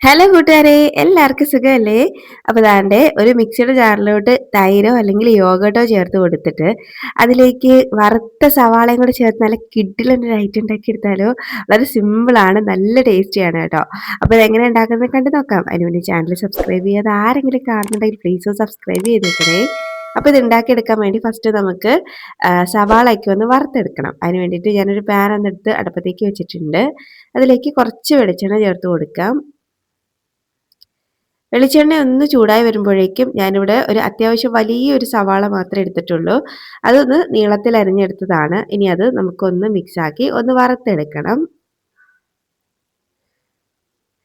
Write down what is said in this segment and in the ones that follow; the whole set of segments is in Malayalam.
ഹലോ കൂട്ടുകാരെ, എല്ലാവർക്കും സുഖമല്ലേ? അപ്പോൾ ദാണ്ടെ ഒരു മിക്സിയുടെ ജാറിലോട്ട് തൈരോ അല്ലെങ്കിൽ യോഗട്ടോ ചേർത്ത് കൊടുത്തിട്ട് അതിലേക്ക് വറുത്ത സവാളയും കൂടെ ചേർത്ത് നല്ല കിഡിലൊരു ഐറ്റം ഉണ്ടാക്കി എടുത്താലോ. വളരെ സിമ്പിളാണ്, നല്ല ടേസ്റ്റിയാണ് കേട്ടോ. അപ്പോൾ ഇതെങ്ങനെ ഉണ്ടാക്കുന്നത് കണ്ടു നോക്കാം. അതിനുവേണ്ടി ചാനൽ സബ്സ്ക്രൈബ് ചെയ്യാതെ ആരെങ്കിലും കാണുന്നുണ്ടെങ്കിൽ പ്ലീസ് സബ്സ്ക്രൈബ് ചെയ്തേക്കണേ. അപ്പോൾ ഇത് ഉണ്ടാക്കിയെടുക്കാൻ വേണ്ടി ഫസ്റ്റ് നമുക്ക് സവാളയ്ക്ക് ഒന്ന് വറുത്തെടുക്കണം. അതിന് വേണ്ടിയിട്ട് ഞാനൊരു പാൻ ഒന്നെടുത്ത് അടുപ്പത്തേക്ക് വെച്ചിട്ടുണ്ട്. അതിലേക്ക് കുറച്ച് വെളിച്ചെണ്ണ ചേർത്ത് കൊടുക്കാം. വെളിച്ചെണ്ണ ഒന്ന് ചൂടായി വരുമ്പോഴേക്കും ഞാനിവിടെ ഒരു അത്യാവശ്യം വലിയൊരു സവാള മാത്രമേ എടുത്തിട്ടുള്ളൂ. അതൊന്ന് നീളത്തിൽ അരിഞ്ഞെടുത്തതാണ്. ഇനി അത് നമുക്കൊന്ന് മിക്സാക്കി ഒന്ന് വറുത്തെടുക്കണം.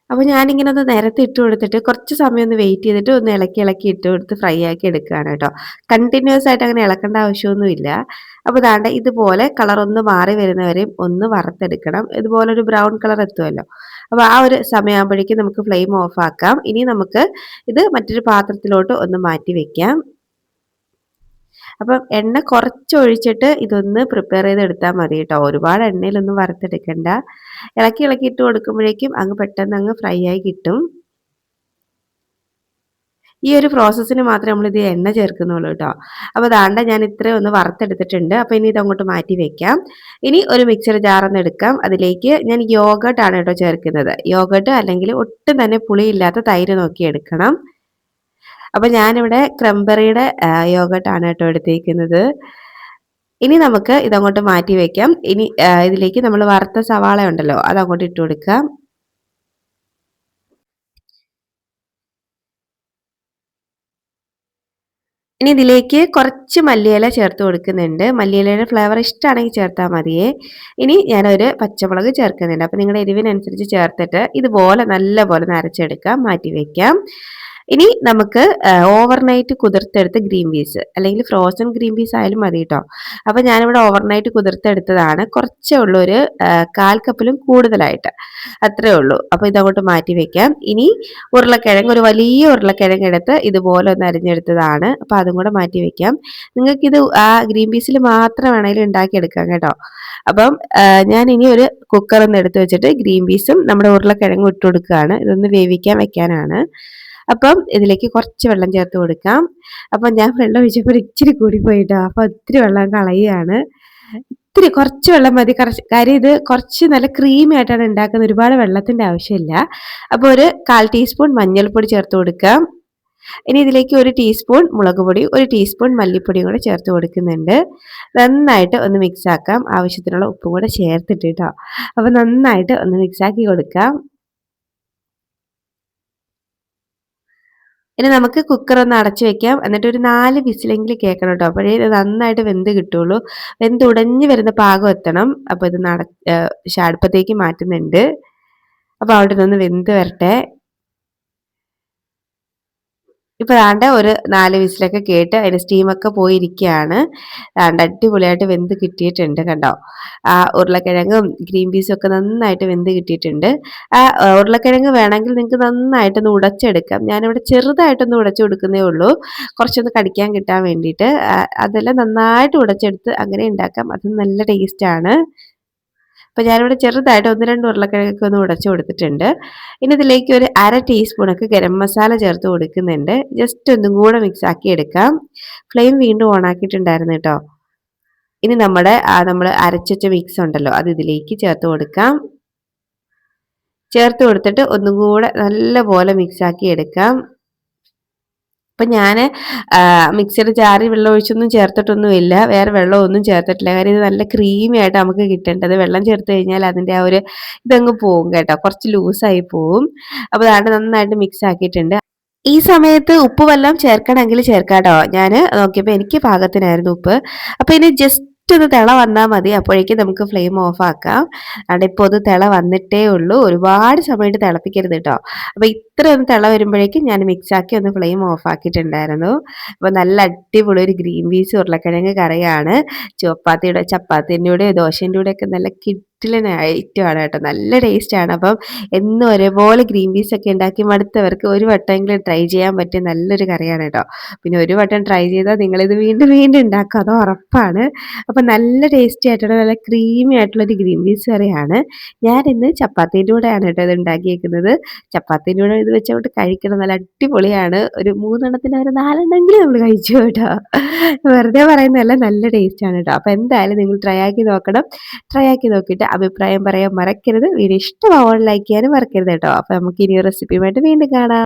അപ്പോൾ ഞാനിങ്ങനെ ഒന്ന് നിരത്തി ഇട്ട് കൊടുത്തിട്ട് കുറച്ച് സമയം ഒന്ന് വെയിറ്റ് ചെയ്തിട്ട് ഒന്ന് ഇളക്കി ഇളക്കി ഇട്ട് കൊടുത്ത് ഫ്രൈ ആക്കി എടുക്കുകയാണ് കേട്ടോ. കണ്ടിന്യൂസ് ആയിട്ട് അങ്ങനെ ഇളക്കേണ്ട ആവശ്യമൊന്നുമില്ല. അപ്പോൾ ദാണ്ടെ ഇതുപോലെ കളർ ഒന്ന് മാറി വരുന്നവരെയും ഒന്ന് വറുത്തെടുക്കണം. ഇതുപോലെ ഒരു ബ്രൗൺ കളർ എത്തുമല്ലോ. അപ്പോൾ ആ ഒരു സമയമാകുമ്പോഴേക്കും നമുക്ക് ഫ്ലെയിം ഓഫ് ആക്കാം. ഇനി നമുക്ക് ഇത് മറ്റൊരു പാത്രത്തിലോട്ട് ഒന്ന് മാറ്റി വെക്കാം. അപ്പം എണ്ണ കുറച്ചൊഴിച്ചിട്ട് ഇതൊന്ന് പ്രിപ്പയർ ചെയ്തെടുത്താൽ മതി കേട്ടോ. ഒരുപാട് എണ്ണയിലൊന്നും വറുത്തെടുക്കണ്ട. ഇളക്കി ഇളക്കി ഇട്ട് കൊടുക്കുമ്പോഴേക്കും അങ്ങ് പെട്ടെന്ന് അങ്ങ് ഫ്രൈ ആയി കിട്ടും. ഈ ഒരു പ്രോസസ്സിന് മാത്രമേ നമ്മളിത് എണ്ണ ചേർക്കുന്നുള്ളൂ കേട്ടോ. അപ്പോൾ ദാണ്ട ഞാൻ ഇത്രയും ഒന്ന് വറുത്തെടുത്തിട്ടുണ്ട്. അപ്പോൾ ഇനി ഇതങ്ങോട്ട് മാറ്റി വെക്കാം. ഇനി ഒരു മിക്സർ ജാറൊന്ന് എടുക്കാം. അതിലേക്ക് ഞാൻ യോഗട്ടാണ് കേട്ടോ ചേർക്കുന്നത്. യോഗട്ട് അല്ലെങ്കിൽ ഒട്ടും തന്നെ പുളിയില്ലാത്ത തൈര് നോക്കി എടുക്കണം. അപ്പോൾ ഞാനിവിടെ ക്രംബെറിയുടെ യോഗട്ടാണ് കേട്ടോ എടുത്തേക്കുന്നത്. ഇനി നമുക്ക് ഇതങ്ങോട്ട് മാറ്റി വെക്കാം. ഇനി ഇതിലേക്ക് നമ്മൾ വറുത്ത സവാള ഉണ്ടല്ലോ അതങ്ങോട്ട് ഇട്ട് കൊടുക്കാം. ഇനി ഇതിലേക്ക് കുറച്ച് മല്ലിയില ചേർത്ത് കൊടുക്കുന്നുണ്ട്. മല്ലിയിലയുടെ ഫ്ലേവർ ഇഷ്ടമാണെങ്കിൽ ചേർത്താൽ മതിയേ. ഇനി ഞാനൊരു പച്ചമുളക് ചേർക്കുന്നുണ്ട്. അപ്പോൾ നിങ്ങളുടെ എരിവിനനുസരിച്ച് ചേർത്തിട്ട് ഇതുപോലെ നല്ലപോലെ നരച്ചെടുക്കാം, മാറ്റി വയ്ക്കാം. ഇനി നമുക്ക് ഓവർനൈറ്റ് കുതിർത്തെടുത്ത ഗ്രീൻ പീസ് അല്ലെങ്കിൽ ഫ്രോസൺ ഗ്രീൻ പീസ് ആയാലും മതി കേട്ടോ. അപ്പോൾ ഞാനിവിടെ ഓവർനൈറ്റ് കുതിർത്തെടുത്തതാണ്. കുറച്ചേ ഉള്ളൂ, ഒരു 1/4 കപ്പിലും കൂടുതലായിട്ട് അത്രേ ഉള്ളൂ. അപ്പോൾ ഇതങ്ങോട്ട് മാറ്റി വെക്കാം. ഇനി ഉരുളക്കിഴങ്ങ്, ഒരു വലിയ ഉരുളക്കിഴങ്ങ് എടുത്ത് ഇതുപോലെ ഒന്ന് അരിഞ്ഞെടുത്തതാണ്. അപ്പോൾ അതും കൂടെ മാറ്റി വെക്കാം. നിങ്ങൾക്കിത് ആ ഗ്രീൻ പീസിൽ മാത്രം വേണമെങ്കിലും ഉണ്ടാക്കിയെടുക്കാം കേട്ടോ. അപ്പം ഞാൻ ഇനി ഒരു കുക്കർ ഒന്ന് എടുത്ത് വെച്ചിട്ട് ഗ്രീൻ പീസും നമ്മുടെ ഉരുളക്കിഴങ്ങും ഇട്ട് കൊടുക്കുകയാണ്. ഇതൊന്ന് വേവിക്കാൻ വെക്കാനാണ്. അപ്പം ഇതിലേക്ക് കുറച്ച് വെള്ളം ചേർത്ത് കൊടുക്കാം. അപ്പം ഞാൻ വെള്ളം ഒഴിച്ചപ്പോൾ ഇച്ചിരി കൂടിപ്പോയിട്ടോ. അപ്പോൾ ഒത്തിരി വെള്ളം കളയുകയാണ്. ഇത്തിരി കുറച്ച് വെള്ളം മതി. കാര്യം ഇത് കുറച്ച് നല്ല ക്രീമി ആയിട്ടാണ് ഉണ്ടാക്കുന്നത്. ഒരുപാട് വെള്ളത്തിൻ്റെ ആവശ്യമില്ല. അപ്പോൾ ഒരു 1/4 ടീസ്പൂൺ മഞ്ഞൾപ്പൊടി ചേർത്ത് കൊടുക്കാം. ഇനി ഇതിലേക്ക് 1 ടീസ്പൂൺ മുളക് പൊടി, 1 ടീസ്പൂൺ മല്ലിപ്പൊടിയും കൂടെ ചേർത്ത് കൊടുക്കുന്നുണ്ട്. നന്നായിട്ട് ഒന്ന് മിക്സ് ആക്കാം. ആവശ്യത്തിനുള്ള ഉപ്പും കൂടെ ചേർത്തിട്ട് കേട്ടോ. അപ്പോൾ നന്നായിട്ട് ഒന്ന് മിക്സ് ആക്കി കൊടുക്കാം. ഇനി നമുക്ക് കുക്കർ ഒന്ന് അടച്ചു വെക്കാം. എന്നിട്ട് ഒരു 4 വിസിലെങ്കിലും കേൾക്കണം കേട്ടോ. അപ്പോഴേ ഇത് നന്നായിട്ട് വെന്ത് കിട്ടുള്ളൂ. വെന്ത് ഉടഞ്ഞു വരുന്ന പാകം എത്തണം. അപ്പോൾ ഇത് അടുപ്പത്തേക്ക് മാറ്റുന്നുണ്ട്. അപ്പോൾ അവിടെ നിന്ന് വെന്ത് വരട്ടെ. ഇപ്പോൾ ദാണ്ടെ ഒരു 4 വിസിലൊക്കെ കേട്ട് അതിൻ്റെ സ്റ്റീമൊക്കെ പോയിരിക്കുകയാണ്. ദാണ്ടെ അടിപൊളിയായിട്ട് വെന്ത് കിട്ടിയിട്ടുണ്ട് കണ്ടോ. ആ ഉരുളക്കിഴങ്ങും ഗ്രീൻ പീസും ഒക്കെ നന്നായിട്ട് വെന്ത് കിട്ടിയിട്ടുണ്ട്. ആ ഉരുളക്കിഴങ്ങ് വേണമെങ്കിൽ നിങ്ങൾക്ക് നന്നായിട്ടൊന്ന് ഉടച്ചെടുക്കാം. ഞാനിവിടെ ചെറുതായിട്ടൊന്ന് ഉടച്ചു കൊടുക്കുന്നേ ഉള്ളൂ, കുറച്ചൊന്ന് കടിക്കാൻ കിട്ടാൻ വേണ്ടിയിട്ട്. അതെല്ലാം നന്നായിട്ട് ഉടച്ചെടുത്ത് അങ്ങനെ ഉണ്ടാക്കാം. അത് നല്ല ടേസ്റ്റാണ്. അപ്പോൾ ഞാനിവിടെ ചെറുതായിട്ട് 1-2 ഉരുളക്കിഴങ്ങൊക്കെ ഒന്ന് ഉടച്ചു കൊടുത്തിട്ടുണ്ട്. ഇനി ഇതിലേക്ക് ഒരു 1/2 ടീസ്പൂണൊക്കെ ഗരം മസാല ചേർത്ത് കൊടുക്കുന്നുണ്ട്. ജസ്റ്റ് ഒന്നും കൂടെ മിക്സ് ആക്കി എടുക്കാം. ഫ്ലെയിം വീണ്ടും ഓൺ ആക്കിയിട്ടുണ്ടായിരുന്നു കേട്ടോ. ഇനി നമ്മൾ അരച്ചുവെച്ച മിക്സ് ഉണ്ടല്ലോ അത് ഇതിലേക്ക് ചേർത്ത് കൊടുക്കാം. ചേർത്ത് കൊടുത്തിട്ട് ഒന്നും കൂടെ നല്ലപോലെ മിക്സ് ആക്കി എടുക്കാം. അപ്പം ഞാൻ മിക്സിയുടെ ജാറിൽ വെള്ളം ഒഴിച്ചൊന്നും ചേർത്തിട്ടൊന്നുമില്ല. വേറെ വെള്ളമൊന്നും ചേർത്തിട്ടില്ല. കാര്യം ഇത് നല്ല ക്രീമി ആയിട്ട് നമുക്ക് കിട്ടേണ്ടത്. വെള്ളം ചേർത്ത് കഴിഞ്ഞാൽ അതിൻ്റെ ആ ഒരു ഇതങ്ങ് പോവും കേട്ടോ. കുറച്ച് ലൂസായി പോവും. അപ്പോൾ അതാണ്ട് നന്നായിട്ട് മിക്സ് ആക്കിയിട്ടുണ്ട്. ഈ സമയത്ത് ഉപ്പ് വല്ലതും ചേർക്കണമെങ്കിൽ ചേർക്കാം കേട്ടോ. ഞാൻ നോക്കിയപ്പോൾ എനിക്ക് പാകത്തിനായിരുന്നു ഉപ്പ്. അപ്പോൾ ഇനി ജസ്റ്റ് ഒന്ന് തിള വന്നാൽ മതി. അപ്പോഴേക്കും നമുക്ക് ഫ്ലെയിം ഓഫ് ആക്കാം. അവിടെ ഇപ്പോൾ അത് തിള വന്നിട്ടേ ഉള്ളൂ. ഒരുപാട് സമയത്ത് തിളപ്പിക്കരുത് കേട്ടോ. അപ്പോൾ ഇത്ര ഒന്ന് തിള വരുമ്പോഴേക്കും ഞാൻ മിക്സാക്കി ഒന്ന് ഫ്ലെയിം ഓഫ് ആക്കിയിട്ടുണ്ടായിരുന്നു. അപ്പോൾ നല്ല അടിപൊളി ഒരു ഗ്രീൻ പീസ് ഉരുളക്കിഴങ്ങ് കറിയാണ്. ചപ്പാത്തിയുടെ കൂടെ ദോശേൻ്റെ കൂടെയൊക്കെ നല്ല കിട്ടിലൻ ഐറ്റമാണ് കേട്ടോ. നല്ല ടേസ്റ്റാണ്. അപ്പം എന്നും ഒരേപോലെ ഗ്രീൻ പീസ് ഒക്കെ ഉണ്ടാക്കി മടുത്തവർക്ക് ഒരു വട്ടമെങ്കിലും ട്രൈ ചെയ്യാൻ പറ്റിയ നല്ലൊരു കറിയാണ് കേട്ടോ. പിന്നെ ഒരു വട്ടം ട്രൈ ചെയ്താൽ നിങ്ങളിത് വീണ്ടും വീണ്ടും ഉണ്ടാക്കും, അത് ഉറപ്പാണ്. അപ്പം നല്ല ടേസ്റ്റി ആയിട്ടുള്ള നല്ല ക്രീമി ആയിട്ടുള്ളൊരു ഗ്രീൻ പീസ് കറിയാണ്. ഞാനിന്ന് ചപ്പാത്തീൻ്റെ കൂടെയാണ് കേട്ടോ ഇത് ഉണ്ടാക്കിയേക്കുന്നത്. ചപ്പാത്തീൻ്റെ കൂടെ ഇത് വെച്ചോട്ട് കഴിക്കണം, നല്ല അടിപൊളിയാണ്. ഒരു 3 എണ്ണത്തിന് ഒരു 4 എണ്ണമെങ്കിലും നമ്മൾ കഴിച്ചു കേട്ടോ. വെറുതെ പറയുന്നതല്ല, നല്ല ടേസ്റ്റാണ് കേട്ടോ. അപ്പോൾ എന്തായാലും നിങ്ങൾ ട്രൈ ആക്കി നോക്കണം. ട്രൈ ആക്കി നോക്കിയിട്ട് അഭിപ്രായം പറയാൻ മറക്കരുത്. വീഡിയോ ഇഷ്ടമാവാൻ ലൈക്ക് ചെയ്യാനും മറക്കരുത് കേട്ടോ. അപ്പോൾ നമുക്ക് ഇനി ഒരു റെസിപ്പിയുമായിട്ട് വീണ്ടും കാണാം.